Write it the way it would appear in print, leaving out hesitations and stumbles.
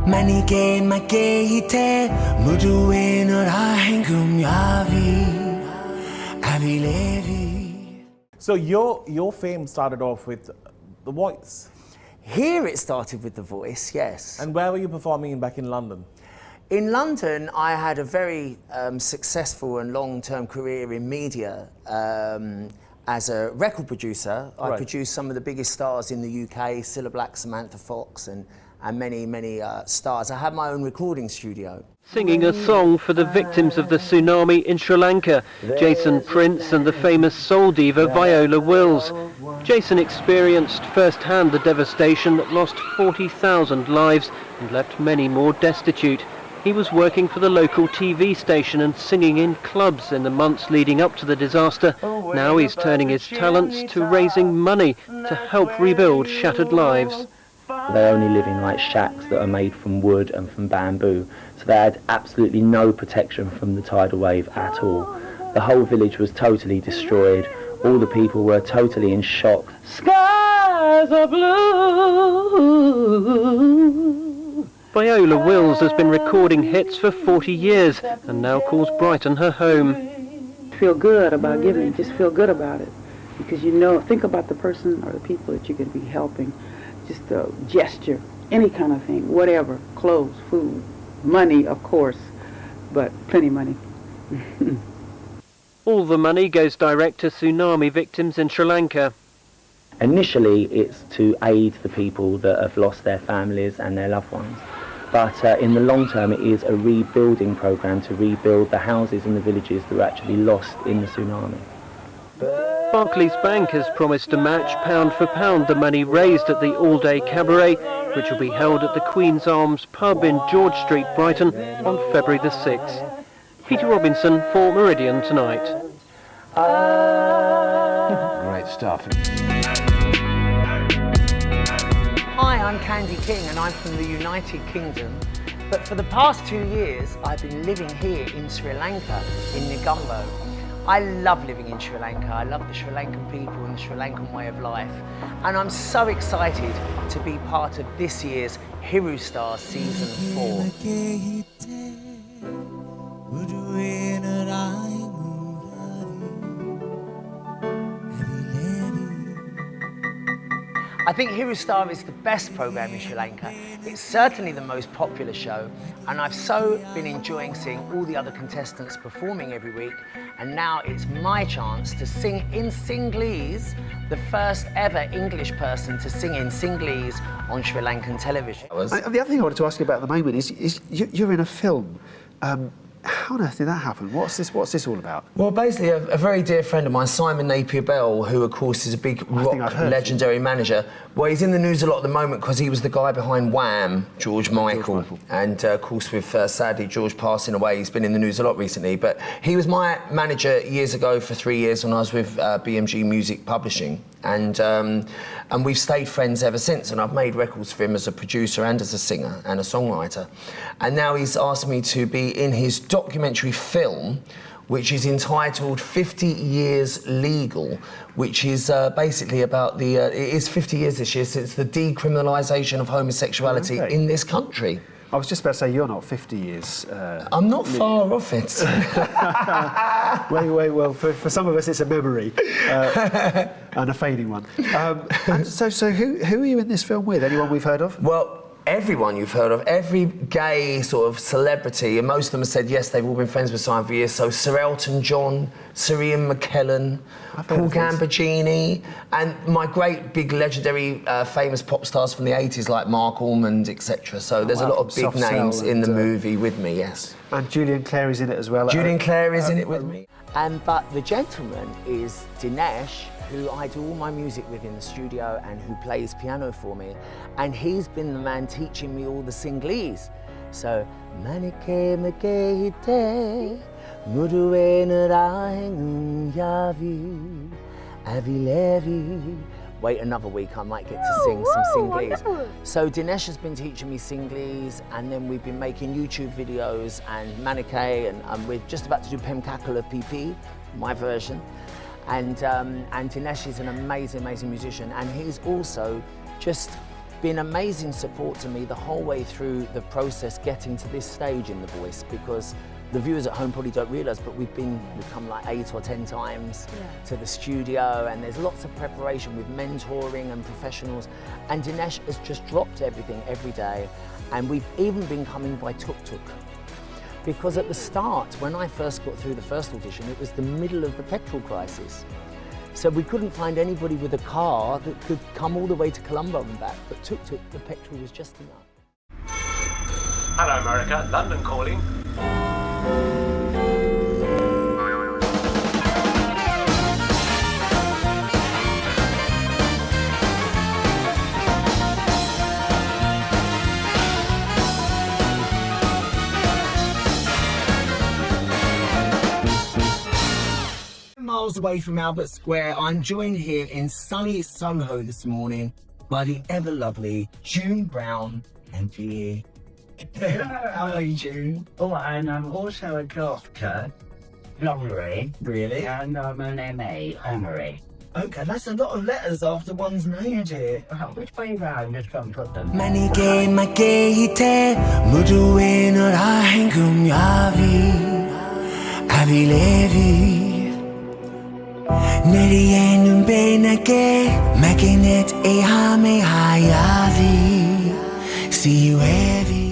Manike makehite muduwe no rahengum yavi avi levi. So your fame started off with The Voice. Here it started with The Voice, yes. And where were you performing back in London? In London, I had a very successful and long-term career in media. As a record producer, I produced some of the biggest stars in the UK, Cilla Black, Samantha Fox, and many, many stars. I had my own recording studio. Singing a song for the victims of the tsunami in Sri Lanka, Jason Prince and the famous soul diva Viola Wills. Jason experienced firsthand the devastation that lost 40,000 lives and left many more destitute. He was working for the local TV station and singing in clubs in the months leading up to the disaster. Now he's turning his talents to raising money to help rebuild shattered lives. They only live in like shacks that are made from wood and from bamboo, so they had absolutely no protection from the tidal wave at all. The whole village was totally destroyed. All the people were totally in shock. Skies are blue. Viola Wills has been recording hits for 40 years and now calls Brighton her home. Feel good about giving, just feel good about it. Because you know, think about the person or the people that you're going to be helping. Just a gesture, any kind of thing, whatever, clothes, food, money, of course, but plenty of money. All the money goes direct to tsunami victims in Sri Lanka. Initially, it's to aid the people that have lost their families and their loved ones. But in the long term, it is a rebuilding program to rebuild the houses and the villages that were actually lost in the tsunami. Barclays Bank has promised to match pound for pound the money raised at the all-day cabaret, which will be held at the Queen's Arms pub in George Street, Brighton, on February the 6th. Peter Robinson for Meridian Tonight. Great stuff. Hi, I'm Kandie King and I'm from the United Kingdom. But for the past 2 years, I've been living here in Sri Lanka, in Negombo. I love living in Sri Lanka. I love the Sri Lankan people and the Sri Lankan way of life. And I'm so excited to be part of this year's Hiru Star Season 4. I think Hiru Star is the best programme in Sri Lanka. It's certainly the most popular show, and I've so been enjoying seeing all the other contestants performing every week, and now it's my chance to sing in Sinhalese, the first ever English person to sing in Sinhalese on Sri Lankan television. The other thing I wanted to ask you about at the moment is you're in a film. How on earth did that happen? What's this all about? Well, basically, a very dear friend of mine, Simon Napier-Bell, who, of course, is a big rock legendary manager. Well, he's in the news a lot at the moment because he was the guy behind Wham, George Michael. And, of course, with, sadly, George passing away, he's been in the news a lot recently. But he was my manager years ago for 3 years when I was with BMG Music Publishing. And we've stayed friends ever since, and I've made records for him as a producer and as a singer and a songwriter. And now he's asked me to be in his documentary film, which is entitled 50 Years Legal, which is basically about the, it is 50 years this year since the decriminalisation of homosexuality in this country. I was just about to say, you're not 50 years... I'm not far off it. Well, for some of us it's a memory, and a fading one. And so who are you in this film with? Anyone we've heard of? Well, everyone you've heard of, every gay sort of celebrity, and most of them have said yes, they've all been friends with Simon for years. So Sir Elton John, Sir Ian McKellen, Paul Gambaccini, and my great big legendary famous pop stars from the 80s like Mark Almond, etc. So there's a lot of big names in the movie with me, yes. And Julian Clare is in it as well. Julian Clare is in it with me. But the gentleman is Dinesh, who I do all my music with in the studio and who plays piano for me. And he's been the man teaching me all the Sinhalese. So, Manike Makehite, Muduwe Naraheng Yavi, Avilevi. Wait another week, I might get to sing some Sinhalese. So Dinesh has been teaching me Sinhalese, and then we've been making YouTube videos and Manike, and we're just about to do Pem Kakala PP, my version. And Dinesh is an amazing, amazing musician, and he's also just been amazing support to me the whole way through the process getting to this stage in The Voice, because the viewers at home probably don't realise, but we've come like 8 or 10 times to the studio, and there's lots of preparation with mentoring and professionals, and Dinesh has just dropped everything every day, and we've even been coming by tuk-tuk. Because at the start, when I first got through the first audition, it was the middle of the petrol crisis. So we couldn't find anybody with a car that could come all the way to Colombo and back, but tuk-tuk, the petrol was just enough. Hello America, London calling. Miles away from Albert Square, I'm joined here in sunny Soho this morning by the ever lovely June Brown and G. How are you, June? Oh, and I'm also a doctor, honorary. Really? And I'm an MA, honorary. Okay, that's a lot of letters after one's name, dear. Which way round just come put them? Many gay, my gay, muduin or ahengum yavi, avi levi. Nerienum benake, making it a hame hayavi. See you heavy.